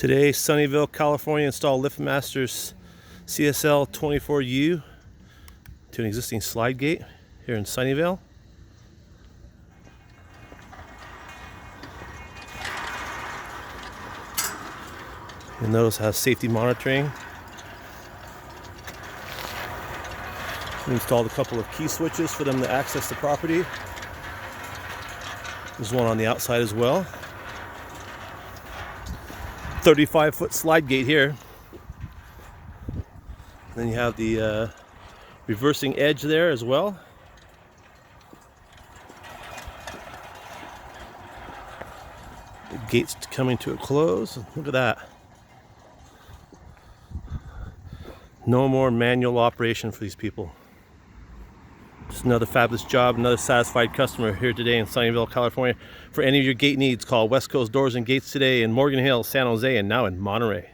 Today, Sunnyvale, California, install LiftMasters CSL 24U to an existing slide gate here in Sunnyvale. You'll notice it has safety monitoring. We installed a couple of key switches for them to access the property. There's one on the outside as well. 35-foot slide gate here. Then you have the reversing edge there as well. The gate's coming to a close. Look at that. No more manual operation for these people. Just another fabulous job, another satisfied customer here today in Sunnyvale, California. For any of your gate needs, call West Coast Doors and Gates today in Morgan Hill, San Jose, and now in Monterey.